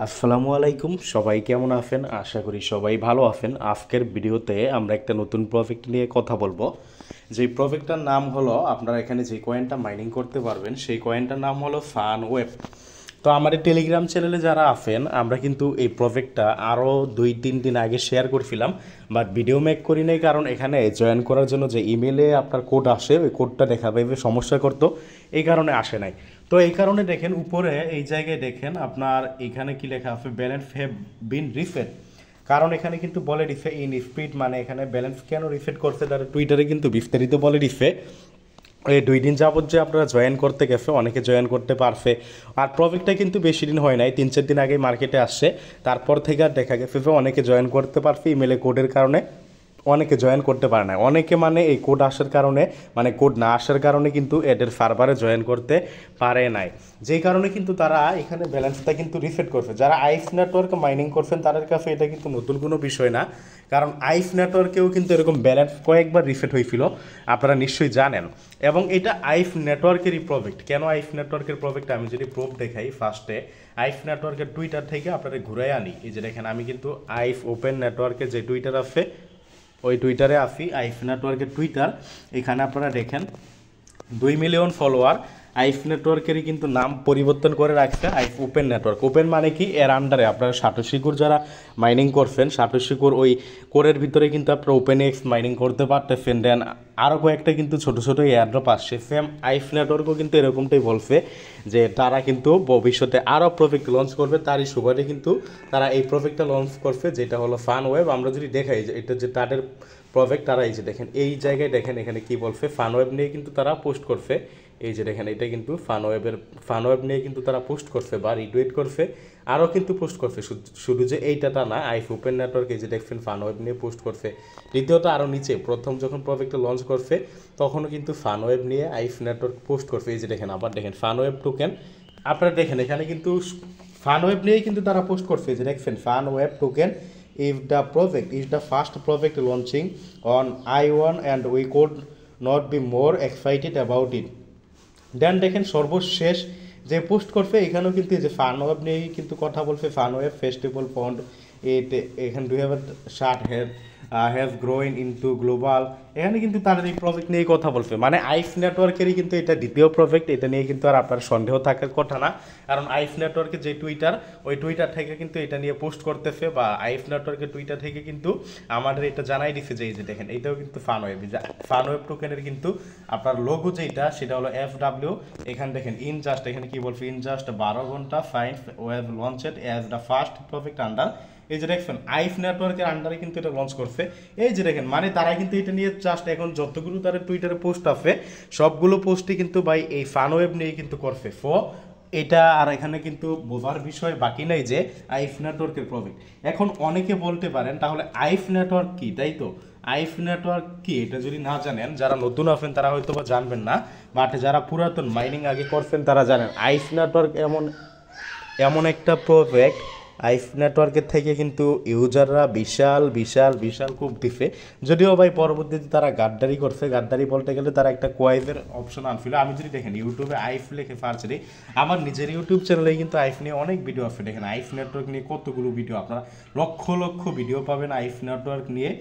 আসসালামু আলাইকুম, সবাই কেমন আছেন? আশা করি সবাই ভালো আছেন। আজকের ভিডিওতে আমরা একটা নতুন প্রজেক্ট নিয়ে কথা বলবো। যেই প্রজেক্টটার নাম হলো, আপনারা এখানে যে কয়েনটা মাইনিং করতে পারবেন সেই কয়েনটার নাম হলো ফানওয়েব। তো আমাদের টেলিগ্রাম চ্যানেলে যারা আছেন, আমরা কিন্তু এই প্রজেক্টটা আরও 2-3 দিন আগে শেয়ার করছিলাম, বাট ভিডিও মেক করি নাই, কারণ এখানে জয়েন করার জন্য যে ইমেলে আপনার কোড আসে ওই কোডটা দেখাবে সমস্যা করতো, এই কারণে আসে নাই। তো এই কারণে দেখেন উপরে এই জায়গায় দেখেন আপনার এখানে কি লেখা আছে, ব্যালেন্স হ্যাভ বিন রিসেট। কারণ এখানে কিন্তু বলে দিছে ইন স্পিড, মানে এখানে ব্যালেন্স কেন রিসেট করছে তারা টুইটারে কিন্তু বিস্তারিত বলে দিছে। এই 2 দিন যাবত যে আপনারা জয়েন করতে গেছে, অনেকে জয়েন করতে পারছে। আর প্রজেক্টটা কিন্তু বেশি দিন হয় নাই, 3-4 দিন আগে মার্কেটে আসছে। তারপর থেকে আর দেখা গেছে যে অনেকে জয়েন করতে পারছে ইমেলে কোডের কারণে, অনেকে জয়েন করতে পারে না। অনেকে মানে এই কোড আসার কারণে, মানে কোড না আসার কারণে কিন্তু এদের সার্ভারে জয়েন করতে পারে নাই, যেই কারণে কিন্তু তারা এখানে ব্যালেন্সটা কিন্তু রিসেট করছে। যারা আইফ নেটওয়ার্কে মাইনিং করছেন তাদের কাছে এটা কিন্তু নতুন কোনো বিষয় না, কারণ আইফ নেটওয়ার্কেও কিন্তু এরকম ব্যালেন্স কয়েকবার রিসেট হয়েছিল, আপনারা নিশ্চয়ই জানেন। এবং এটা আইফ নেটওয়ার্কেরই প্রজেক্ট। কেন আইফ নেটওয়ার্কের প্রজেক্ট, আমি যদি প্রুফ দেখাই ফার্স্টে আইফ নেটওয়ার্কের টুইটার থেকে আপনারা ঘুরে আনি। এই যে দেখেন, আমি কিন্তু আইফ ওপেন নেটওয়ার্কের যে টুইটার আছে ওই টুইটারে আসি, আইফ নেটওয়ার্কের টুইটার। এখানে আপনারা দেখেন 2 মিলিয়ন ফলোয়ার। আইফ নেটওয়ার্কেরই কিন্তু নাম পরিবর্তন করে রাখছে আইফ ওপেন নেটওয়ার্ক। ওপেন মানে কি, এর আন্ডারে আপনারা সাটোশি কোর যারা মাইনিং করছেন, সাটোশি কোর ওই কোরের ভিতরে কিন্তু আপনারা ওপেন এক্স মাইনিং করতে পারতেছেন। দেন আরও কয়েকটা কিন্তু ছোটো ছোটো এয়ারড্রপ আসছে। সেম আইফ নেটওয়ার্কও কিন্তু এরকমটাই বলছে যে তারা কিন্তু ভবিষ্যতে আরও প্রজেক্ট লঞ্চ করবে, তারই সুবাদে কিন্তু তারা এই প্রজেক্টটা লঞ্চ করছে, যেটা হলো ফানওয়েব। আমরা যদি দেখাই যে এটা যে তাদের প্রজেক্ট, তারা এই যে দেখেন এই জায়গায় দেখেন এখানে কি বলছে, ফানওয়েব নিয়ে কিন্তু তারা পোস্ট করছে। এই যে দেখেন এটা কিন্তু ফানওয়েব নিয়ে কিন্তু তারা পোস্ট করছে বা রিটুইট করছে, আরও কিন্তু পোস্ট করছে। শুধু যে এইটাটা না, আইফ ওপেন নেটওয়ার্ক এই যে দেখছেন ফানওয়েব নিয়ে পোস্ট করছে। দ্বিতীয়ত আরও নিচে প্রথম যখন প্রজেক্টটা লঞ্চ করছে তখনও কিন্তু ফানওয়েব নিয়ে আইফ নেটওয়ার্ক পোস্ট করছে। এই যে দেখেন আবার দেখেন ফানওয়েব টোকেন, আপনারা দেখেন এখানে কিন্তু ফানওয়েব নিয়েই কিন্তু তারা পোস্ট করছে। যে দেখছেন ফানওয়েব token, if the project is the first project launching on I1 and we could not be more excited about it. দেন দেখেন সর্বশেষ যে পোস্ট করছে এখানেও কিন্তু এই যে ফানওয়েব নিয়েই কিন্তু কথা বলছে। ফানওয়েব ফেস্টিভ্যাল ফন্ড এখানে 2060 হ্যাভ গ্রোইন ইনটু গ্লোবাল, এখানে কিন্তু তাদের এই প্রজেক্ট নিয়েই কথা বলছে। মানে আইফ নেটওয়ার্কেরই কিন্তু এটা দ্বিতীয় প্রজেক্ট, এটা নিয়ে কিন্তু আর আপনার সন্দেহ থাকার কথা না, কারণ আইফ নেটওয়ার্কের যে টুইটার ওই টুইটার থেকে কিন্তু এটা নিয়ে পোস্ট করতেছে, বা আইফ নেটওয়ার্কের টুইটার থেকে কিন্তু আমাদের এটা জানাই দিচ্ছে যে এই যে দেখেন এটাও কিন্তু ফানওয়েব। ফানওয়েব টোকেনের কিন্তু আপনার লোগো যেটা সেটা হলো FW। এখানে দেখেন ইন জাস্ট, এখানে কি বলছে, ইন জাস্ট 12 ঘন্টা fine web লঞ্চেড as the first project under. এই যে দেখছেন আইফ নেটওয়ার্কের আন্ডারে কিন্তু এটা লঞ্চ করছে। এই যে দেখেন মানে তারা কিন্তু এটা নিয়ে জাস্ট এখন যতগুলো তাদের টুইটারে পোস্ট আছে সবগুলো পোস্টই কিন্তু ভাই এই ফানওয়েব নিয়ে কিন্তু করছে। এটা আর এখানে কিন্তু বোঝার বিষয় বাকি নাই যে আইফ নেটওয়ার্কের প্রজেক্ট। এখন অনেকে বলতে পারেন তাহলে আইফ নেটওয়ার্ক কি, তাই তো? আইফ নেটওয়ার্ক কি এটা যদি না জানেন, যারা নতুন আছেন তারা হয়তো বা জানবেন না, বাট যারা পুরাতন মাইনিং আগে করছেন তারা জানেন আইফ নেটওয়ার্ক এমন এমন একটা প্রজেক্ট। আইফ নেটওয়ার্কের থেকে কিন্তু ইউজাররা বিশাল বিশাল বিশাল খুব দিছে। যদিও ভাই পরবর্তীতে তারা গাদ্দারি করছে, গাদ্দারি বলতে গেলে তারা একটা কোয়াইজের অপশন আনছিল। আমি যদি দেখেন ইউটিউবে আইফ লিখে সার্চ দিই, আমার নিজের ইউটিউব চ্যানেলে কিন্তু আইফ নিয়ে অনেক ভিডিও আছে। দেখেন আইফ নেটওয়ার্ক নিয়ে কতগুলো ভিডিও, আপনারা লক্ষ লক্ষ ভিডিও পাবেন আইফ নেটওয়ার্ক নিয়ে,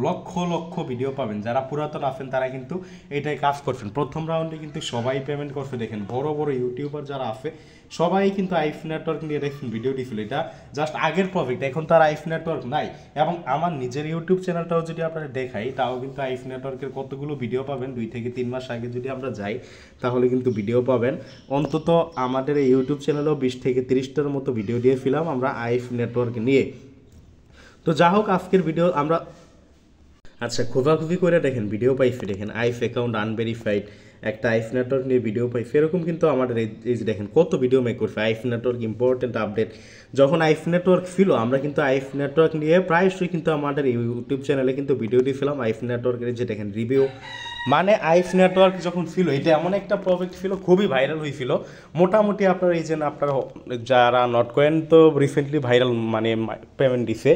লক্ষ লক্ষ ভিডিও পাবেন। যারা পুরাতন আছেন তারা কিন্তু এটাই কাজ করছেন। প্রথম রাউন্ডে কিন্তু সবাই পেমেন্ট করছে। দেখেন বড় বড় ইউটিউবার যারা আছে সবাই কিন্তু আইফ নেটওয়ার্ক নিয়ে দেখেন ভিডিও দিছিল। এটা জাস্ট আগের প্রজেক্ট, এখন তার আইফ নেটওয়ার্ক নাই। এবং আমার নিজের ইউটিউব চ্যানেলটাও যদি আপনারা দেখাই তাও কিন্তু আইফ নেটওয়ার্কের কতগুলো ভিডিও পাবেন। 2 থেকে 3 মাস আগে যদি আমরা যাই তাহলে কিন্তু ভিডিও পাবেন। অন্তত আমাদের এই ইউটিউব চ্যানেলেও 20 থেকে 30টার মতো ভিডিও দিয়েছিলাম আমরা আইফ নেটওয়ার্ক নিয়ে। তো যা হোক আজকের ভিডিও আমরা আচ্ছা খোঁজাখুঁজি করে দেখেন ভিডিও পাইছি। দেখেন আইফ অ্যাকাউন্ট আনভেরিফাইড, একটা আইফ নেটওয়ার্ক নিয়ে ভিডিও পাইছি। এরকম কিন্তু আমাদের এই যে দেখেন কত ভিডিও মেক করছে আইফ নেটওয়ার্ক ইম্পর্টেন্ট আপডেট। যখন আইফ নেটওয়ার্ক ছিল আমরা কিন্তু আইফ নেটওয়ার্ক নিয়ে প্রায়শই কিন্তু আমাদের ইউটিউব চ্যানেলে কিন্তু ভিডিও দিয়েছিলাম আইফ নেটওয়ার্কের। যে দেখেন রিভিউ মানে আইফ নেটওয়ার্ক যখন ছিল এটা এমন একটা প্রজেক্ট ছিল, খুবই ভাইরাল হয়েছিল। মোটামুটি আপনার এই যে আপনার যারা নটকয়েন তো রিসেন্টলি ভাইরাল মানে পেমেন্ট দিছে,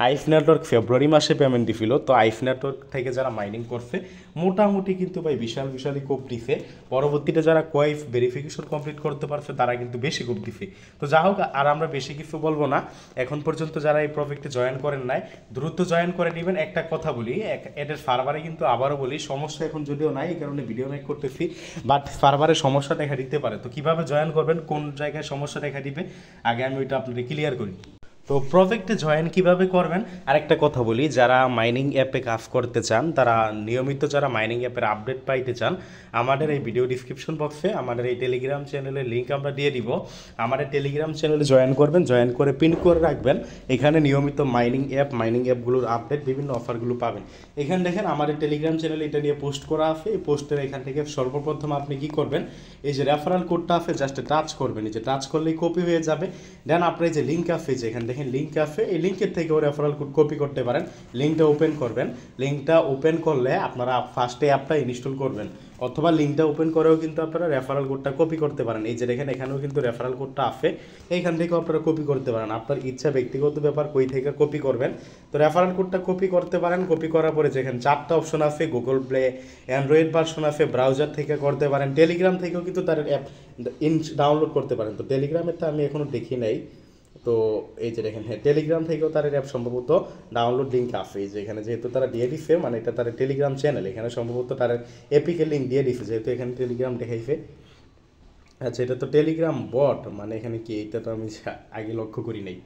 আইফ নেটওয়ার্ক ফেব্রুয়ারি মাসে পেমেন্ট দিছিল। তো আইফ নেটওয়ার্ক থেকে যারা মাইনিং করছে মোটামুটি কিন্তু ভাই বিশাল বিশালই কোপ দিছে। পরবর্তীতে যারা কোয়াইফ ভেরিফিকেশন কমপ্লিট করতে পারছে তারা কিন্তু বেশি কোপ দিছে। তো যা হোক, আর আমরা বেশি কিছু বলবো না। এখন পর্যন্ত যারা এই প্রজেক্টে জয়েন করেন নাই দ্রুত জয়েন করে নেবেন। একটা কথা বলি, এদের সার্ভারে কিন্তু আবারও বলি সমস্যা এখন যদিও নাই, এই কারণে ভিডিও মেক করতেছি, বাট সার্ভারে সমস্যা দেখা দিতে পারে। তো কিভাবে জয়েন করবেন, কোন জায়গায় সমস্যা দেখা দিবে, আগে আমি ওইটা আপনাদের ক্লিয়ার করি। তো প্রজেক্টে জয়েন কিভাবে করবেন আরেকটা কথা বলি, যারা মাইনিং অ্যাপে কাজ করতে চান, তারা নিয়মিত যারা মাইনিং অ্যাপের আপডেট পাইতে চান, আমাদের এই ভিডিও ডিসক্রিপশন বক্সে আমাদের এই টেলিগ্রাম চ্যানেলের লিঙ্ক আমরা দিয়ে দিব। আমাদের টেলিগ্রাম চ্যানেলে জয়েন করবেন, জয়েন করে পিন করে রাখবেন। এখানে নিয়মিত মাইনিং অ্যাপগুলোর আপডেট বিভিন্ন অফারগুলো পাবেন। এখানে দেখেন আমাদের টেলিগ্রাম চ্যানেলে এটা নিয়ে পোস্ট করা আছে। এই পোস্টের এখান থেকে সর্বপ্রথম আপনি কি করবেন, এই যে রেফারেল কোডটা আছে জাস্ট টাচ করবেন, এই যে টাচ করলেই কপি হয়ে যাবে। দেন আপনার এই যে লিঙ্ক আছে, যে এখানে দেখেন লিঙ্ক আছে, এই লিঙ্কের থেকেও রেফারেল কোড কপি করতে পারেন। লিঙ্কটা ওপেন করবেন, লিঙ্কটা ওপেন করলে আপনারা ফার্স্টে অ্যাপটা ইনস্টল করবেন, অথবা লিঙ্কটা ওপেন করেও কিন্তু আপনারা রেফারেল কোডটা কপি করতে পারেন। এই যে দেখেন এখানেও কিন্তু রেফারেল কোডটা আছে, এইখান থেকেও আপনারা কপি করতে পারেন। আপনার ইচ্ছা, ব্যক্তিগত ব্যাপার কই থেকে কপি করবেন। তো রেফারেল কোডটা কপি করতে পারেন। কপি করার পরে যেখানে 4টা অপশন আছে, গুগল প্লে, অ্যান্ড্রয়েড ভার্সন আছে, ব্রাউজার থেকে করতে পারেন, টেলিগ্রাম থেকেও কিন্তু তার অ্যাপ ডাউনলোড করতে পারেন। তো টেলিগ্রামেরটা আমি এখনও দেখি নাই। তো এই যে দেখেন, হ্যাঁ টেলিগ্রাম থেকেও তার অ্যাপ সম্ভবত ডাউনলোড লিঙ্ক আছে। এই যে এখানে যেহেতু তারা দিয়ে দিচ্ছে, মানে এটা তার টেলিগ্রাম চ্যানেল, এখানে সম্ভবত তার এপিকে লিঙ্ক দিয়ে দিচ্ছে, যেহেতু এখানে টেলিগ্রাম দেখাইছে। আচ্ছা, এটা তো টেলিগ্রাম বট, মানে এখানে কি, এটা তো আমি আগে লক্ষ্য করি নাই।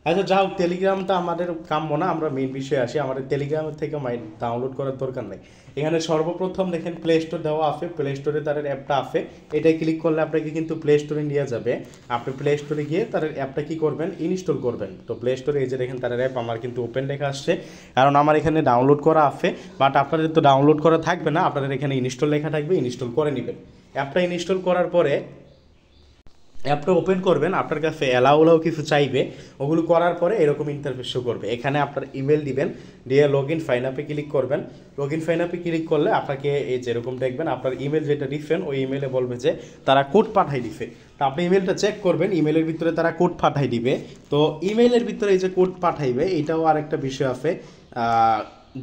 আচ্ছা যাও, টেলিগ্রামটা আমাদের কাম্য না, আমরা মেইন বিষয়ে আসি। আমাদের টেলিগ্রামের থেকে ডাউনলোড করার দরকার নাই। এখানে সর্বপ্রথম দেখেন প্লে স্টোর দেওয়া আছে, প্লে স্টোরে তার অ্যাপটা আছে, এটাই ক্লিক করলে আপনাকে কিন্তু প্লে স্টোরে নিয়ে যাবে। আপনি প্লে স্টোরে গিয়ে তার অ্যাপটা কী করবেন, ইনস্টল করবেন। তো প্লে স্টোরে এই যে দেখেন তার অ্যাপ আমার কিন্তু ওপেন লেখা আসছে, কারণ আমার এখানে ডাউনলোড করা আছে। বাট আপনাদের তো ডাউনলোড করা থাকবে না, আপনাদের এখানে ইনস্টল লেখা থাকবে, ইনস্টল করে নেবেন। অ্যাপটা ইনস্টল করার পরে অ্যাপটা ওপেন করবেন, আপনার কাছে অ্যালাউ কিছু চাইবে, ওগুলো করার পরে এরকম ইন্টারফেস শো করবে। এখানে আপনার ইমেল দিবেন, দিয়ে লগ ইন ফাইন আপে ক্লিক করবেন। লগ ইন ফাইন আপে ক্লিক করলে আপনাকে এই যেরকম দেখবেন, আপনার ইমেল যেটা দিচ্ছেন ওই ইমেলে বলবে যে তারা কোড পাঠাই দিছে। তো আপনি ইমেলটা চেক করবেন, ইমেলের ভিতরে তারা কোড পাঠাই দিবে। তো ইমেলের ভিতরে এই যে কোড পাঠাইবে, এইটাও আরেকটা বিষয় আছে।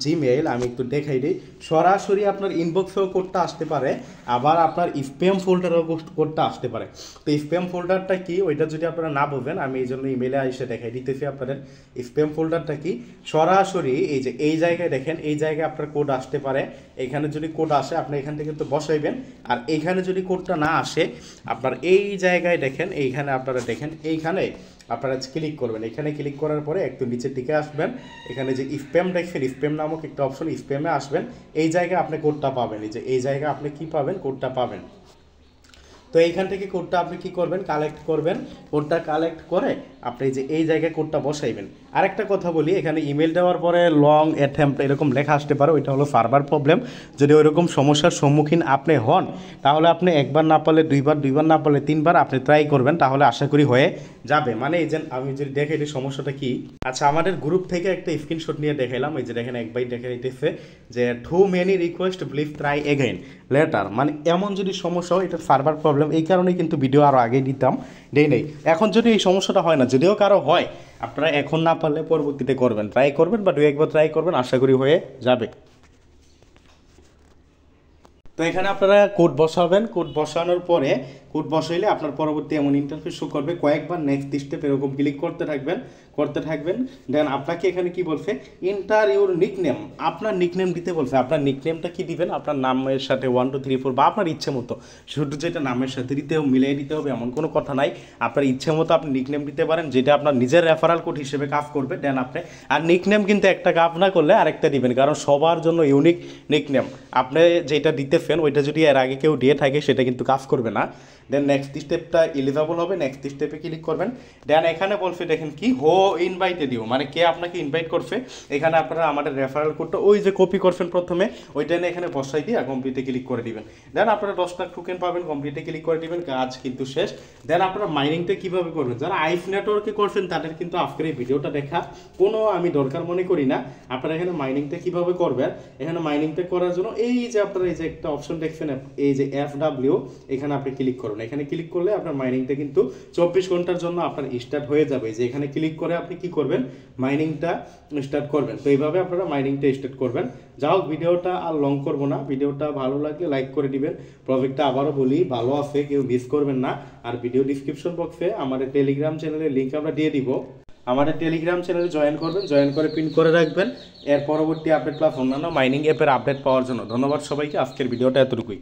জিমেইল আমি একটু দেখাই দিই, সরাসরি আপনার ইনবক্সেও কোডটা আসতে পারে, আবার আপনার স্প্যাম ফোল্ডারেও কোডটা আসতে পারে। তো স্প্যাম ফোল্ডারটা কি, ওইটা যদি আপনারা না বোঝেন, আমি এই জন্য ইমেলে এসে দেখাই দিতেছি আপনাদের। স্প্যাম ফোল্ডারটা কি, সরাসরি এই যে এই জায়গায় দেখেন, এই জায়গায় আপনার কোড আসতে পারে। এখানে যদি কোড আসে আপনি এখান থেকে তো বসাইবেন, আর এইখানে যদি কোডটা না আসে আপনার এই জায়গায় দেখেন, এইখানে আপনারা দেখেন, এইখানে আপনারা ক্লিক করবেন। এখানে ক্লিক করার পরে একটু নিচের দিকে আসবেন, এখানে যে স্প্যাম দেখছেন, স্প্যাম নামক একটা অপশন, স্প্যামে আসবেন। এই জায়গায় আপনি কোডটা পাবেন, এই যে এই জায়গায় আপনি কি পাবেন, কোডটা পাবেন। তো এইখান থেকে কোডটা আপনি কি করবেন, কালেক্ট করবেন। কোডটা কালেক্ট করে আপনি যে এই জায়গায় কোডটা বসাইবেন। আরেকটা কথা বলি, এখানে ইমেল দেওয়ার পরে লং অ্যাটেম্প এরকম লেখা আসতে পারে, ওইটা হলো সার্ভার প্রবলেম। যদি ওইরকম সমস্যার সম্মুখীন আপনি হন, তাহলে আপনি একবার না পারলে দুইবার, দুইবার না পারলে তিনবার আপনি ট্রাই করবেন, তাহলে আশা করি হয়ে যাবে। মানে এই যে আমি যদি দেখে এই সমস্যাটা কি। আচ্ছা, আমাদের গ্রুপ থেকে একটা স্ক্রিনশট নিয়ে দেখাইলাম, এই যে দেখেন এক ভাই দেখে দিতেছে যে too many request please try again later. মানে এমন যদি সমস্যা হয়, এটা সার্ভার প্রবলেম, এই কারণেই কিন্তু ভিডিও আরও আগে দিতাম, দেই নেই। এখন যদি এই সমস্যাটা হয় না, যদিও কারো হয়, আপনারা এখন না পারলে পরবর্তীতে করবেন, ট্রাই করবেন বা 2-1বার ট্রাই করবেন, আশা করি হয়ে যাবে। তো এখানে আপনারা কোড বসাবেন, কোড বসানোর পরে কোড বসাইলে আপনার পরবর্তী এমন ইন্টারফেস শো করবে। কয়েকবার নেক্সট স্টেপ এরকম ক্লিক করতে থাকবেন। দেন আপনাকে এখানে কি বলছে, এন্টার ইউর নিকনেম, আপনার নিকনেম দিতে বলছে। আপনার নিকনেমটা কি দিবেন, আপনার নামের সাথে 1 2 3 4 বা আপনার ইচ্ছে মতো, শুধু যেটা নামের সাথে মিলিয়ে দিতে হবে এমন কোনো কথা নাই। আপনার ইচ্ছে মতো আপনি নিকনেম দিতে পারেন, যেটা আপনার নিজের রেফারাল কোড হিসেবে কাজ করবে। দেন আপনি আর নিকনেম কিন্তু একটা কাজ না করলে আরেকটা দিবেন, কারণ সবার জন্য ইউনিক নিকনেম। আপনি যেটা দিতেছেন ওইটা যদি এর আগে কেউ দিয়ে থাকে সেটা কিন্তু কাজ করবে না। দেন নেক্সট স্টেপটা এলিজিবল হবে, নেক্সট স্টেপে ক্লিক করবেন। দেন এখানে বলছে দেখেন কি হো ইনভাইটেড ইউ, মানে কে আপনাকে ইনভাইট করছে। এখানে আপনারা আমাদের রেফারেল কোডটা ওই যে কপি করছেন প্রথমে ওইটা নিয়ে এখানে বসাই দিয়ে কমপ্লিটে ক্লিক করে দিবেন। দেন আপনারা 10 লাখ টোকেন পাবেন, কমপ্লিটে ক্লিক করে দিবেন, কাজ কিন্তু শেষ। দেন আপনারা মাইনিংটা কীভাবে করবেন, যারা আইফ নেটওয়ার্কে করছেন তাদের কিন্তু আজকের এই ভিডিওটা দেখা কোনো আমি দরকার মনে করি না। আপনারা এখানে মাইনিংটা কীভাবে করবেন, এখানে মাইনিংটা করার জন্য এই যে আপনারা এই যে একটা অপশন দেখছেন এই যে FW, এখানে আপনি ক্লিক করুন। এখানে ক্লিক করলে আপনার মাইনিংটা কিন্তু 24 ঘন্টার জন্য আপনার স্টার্ট হয়ে যাবে। যে এখানে ক্লিক করে আপনি কি করবেন, মাইনিংটা স্টার্ট করবেন। তো এইভাবে আপনারা মাইনিংটা স্টার্ট করবেন। যা হোক ভিডিওটা আর লং করবো না, ভিডিওটা ভালো লাগলে লাইক করে দিবেন। প্রজেক্টটা আবারও বলি ভালো আছে, কেউ মিস করবেন না। আর ভিডিও ডিসক্রিপশন বক্সে আমাদের টেলিগ্রাম চ্যানেলের লিঙ্ক আমরা দিয়ে দিব, আমাদের টেলিগ্রাম চ্যানেলে জয়েন করবেন, জয়েন করে পিন করে রাখবেন এর পরবর্তী আপডেট প্লাস অন্যান্য মাইনিং অ্যাপের আপডেট পাওয়ার জন্য। ধন্যবাদ সবাইকে, আজকের ভিডিওটা এতটুকুই।